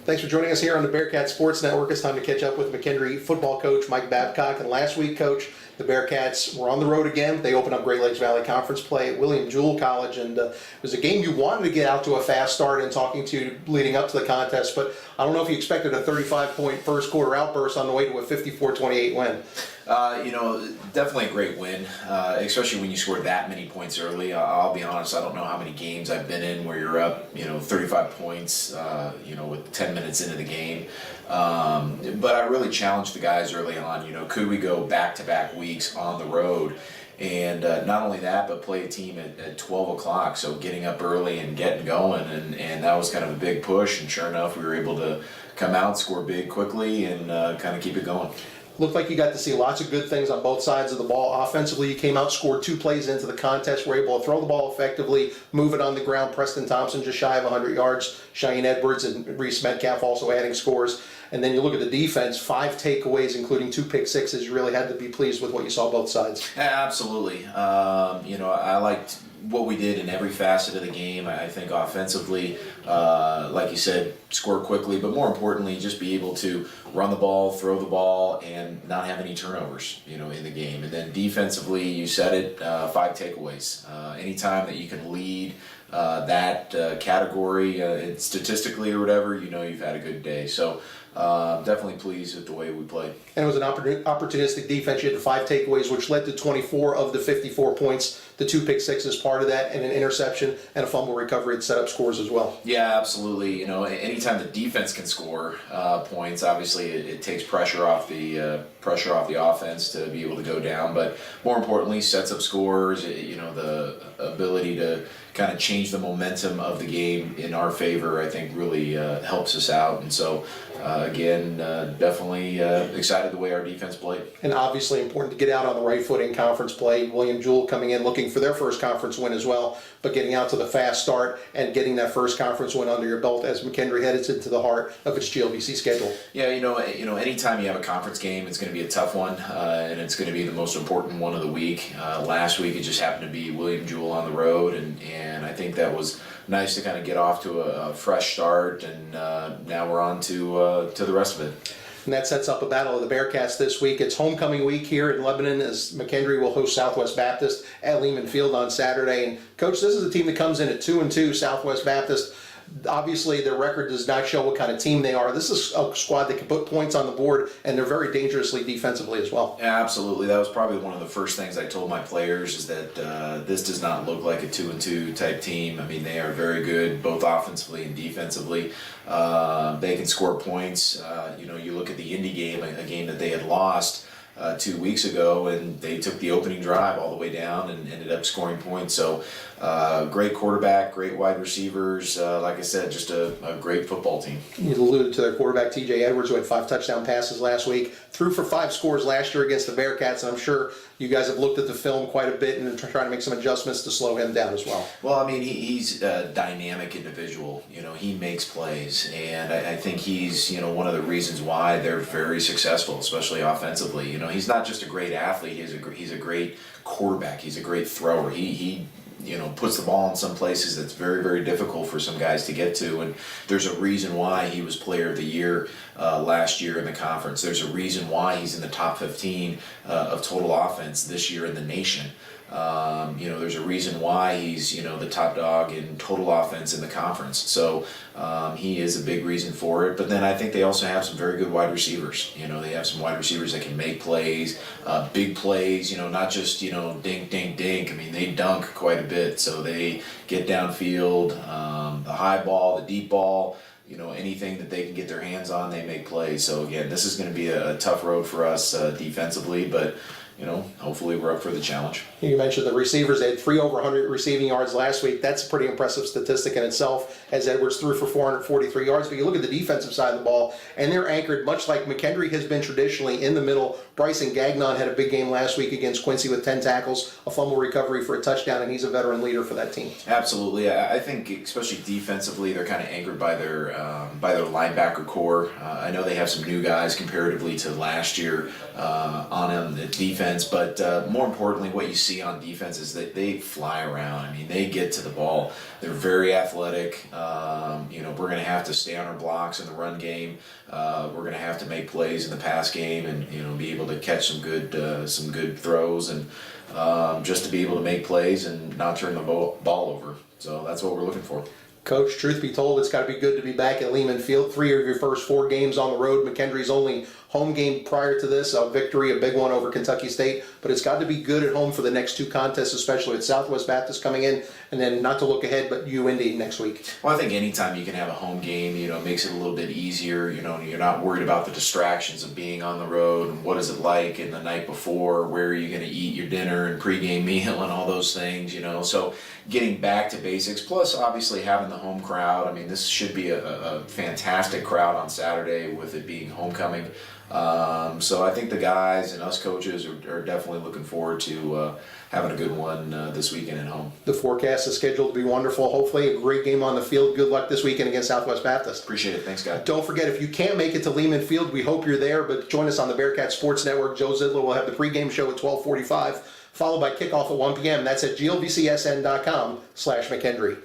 Thanks for joining us here on the Bearcats Sports Network. It's time to catch up with McKendree football coach Mike Babcock. And last week, Coach, the Bearcats were on the road again. They opened up Great Lakes Valley Conference play at William Jewell College, and it was a game you wanted to get out to a fast start and talking to leading up to the contest, but I don't know if you expected a 35-point first quarter outburst on the way to a 54-28 win. Definitely a great win, especially when you score that many points early. I'll be honest, I don't know how many games I've been in where you're up, 35 points, with 10 minutes into the game. But I really challenged the guys early on, could we go back-to-back weeks on the road? And not only that, but play a team at 12 o'clock, so getting up early and getting going, and that was kind of a big push, and sure enough, we were able to come out, score big quickly, and kind of keep it going. Looked like you got to see lots of good things on both sides of the ball. Offensively, you came out, scored 2 plays into the contest, were able to throw the ball effectively, move it on the ground. Preston Thompson just shy of 100 yards. Cheyenne Edwards and Reese Metcalf also adding scores. And then you look at the defense, 5 takeaways, including 2 pick sixes. You really had to be pleased with what you saw both sides. Absolutely. I liked what we did in every facet of the game. I think offensively, like you said, score quickly, but more importantly, just be able to run the ball, throw the ball, and not have any turnovers, in the game. And then defensively, you said it, 5 takeaways. Anytime that you can lead that category statistically or whatever, you've had a good day. So definitely pleased with the way we played. And it was an opportunistic defense. You had the 5 takeaways, which led to 24 of the 54 points. The 2 pick sixes part of that, and an interception and a fumble recovery that set up scores as well. Yeah, absolutely. Anytime the defense can score points, obviously it takes pressure off the offense to be able to go down. But more importantly, sets up scores. The ability to kind of change the momentum of the game in our favor, I think, really helps us out. And so, again, definitely excited the way our defense played. And obviously important to get out on the right foot in conference play. William Jewell coming in looking for their first conference win as well, but getting out to the fast start and getting that first conference win under your belt as McKendree heads into the heart of its GLVC schedule. Yeah, anytime you have a conference game, it's going to be a tough one, and it's going to be the most important one of the week. Last week, it just happened to be William Jewell on the road, and I think that was nice to kind of get off to a fresh start, and now we're on to the rest of it. And that sets up a battle of the Bearcats this week. It's homecoming week here in Lebanon as McKendree will host Southwest Baptist at Lehman Field on Saturday. And Coach, this is a team that comes in at 2-2, Southwest Baptist. Obviously, their record does not show what kind of team they are. This is a squad that can put points on the board, and they're very dangerously defensively as well. Yeah, absolutely. That was probably one of the first things I told my players is that this does not look like a 2-2 type team. I mean, they are very good both offensively and defensively. They can score points. You look at the Indy game, a game that they had lost 2 weeks ago, and they took the opening drive all the way down and ended up scoring points. So great quarterback, great wide receivers. Like I said, just a great football team. You alluded to their quarterback, T.J. Edwards, who had 5 touchdown passes last week, threw for 5 scores last year against the Bearcats, and I'm sure you guys have looked at the film quite a bit and trying to make some adjustments to slow him down as well. Well, I mean, he's a dynamic individual. He makes plays, and I think he's, one of the reasons why they're very successful, especially offensively. He's not just a great athlete, he's a great quarterback, he's a great thrower. He puts the ball in some places that's very, very difficult for some guys to get to, and there's a reason why he was Player of the Year last year in the conference. There's a reason why he's in the top 15 of total offense this year in the nation. There's a reason why he's, the top dog in total offense in the conference. So he is a big reason for it. But then I think they also have some very good wide receivers. They have some wide receivers that can make plays, big plays, not just, dink, dink, dink. I mean, they dunk quite a bit. So they get downfield, the high ball, the deep ball. Anything that they can get their hands on, they make plays. So again, this is going to be a tough road for us defensively, but hopefully we're up for the challenge. You mentioned the receivers. They had 3 over 100 receiving yards last week. That's a pretty impressive statistic in itself, as Edwards threw for 443 yards. But you look at the defensive side of the ball, and they're anchored much like McKendree has been traditionally in the middle. Bryson Gagnon had a big game last week against Quincy with 10 tackles, a fumble recovery for a touchdown, and he's a veteran leader for that team. Absolutely. I think especially defensively, they're kind of anchored by their linebacker core. I know they have some new guys comparatively to last year on the defense, but more importantly, what you see on defense is that they fly around. I mean, they get to the ball. They're very athletic. We're going to have to stay on our blocks in the run game. We're going to have to make plays in the pass game, and be able to catch some good throws, and just to be able to make plays and not turn the ball over. So that's what we're looking for. Coach, truth be told, it's got to be good to be back at Lehman Field. 3 of your first 4 games on the road. McKendree's only home game prior to this, a victory, a big one over Kentucky State. But it's got to be good at home for the next 2 contests, especially with Southwest Baptist coming in, and then not to look ahead, but Indy next week. Well, I think anytime you can have a home game, it makes it a little bit easier. You're not worried about the distractions of being on the road and what is it like in the night before, where are you going to eat your dinner and pregame meal and all those things, So getting back to basics, plus obviously having the home crowd. I mean, this should be a fantastic crowd on Saturday with it being homecoming. So I think the guys and us coaches are definitely looking forward to having a good one this weekend at home. The forecast is scheduled to be wonderful. Hopefully a great game on the field. Good luck this weekend against Southwest Baptist. Appreciate it. Thanks, guys. Don't forget, if you can't make it to Lehman Field, we hope you're there, but join us on the Bearcat Sports Network. Joe Zidler will have the pregame show at 12:45, followed by kickoff at 1 p.m. That's at glvcsn.com/McKendree.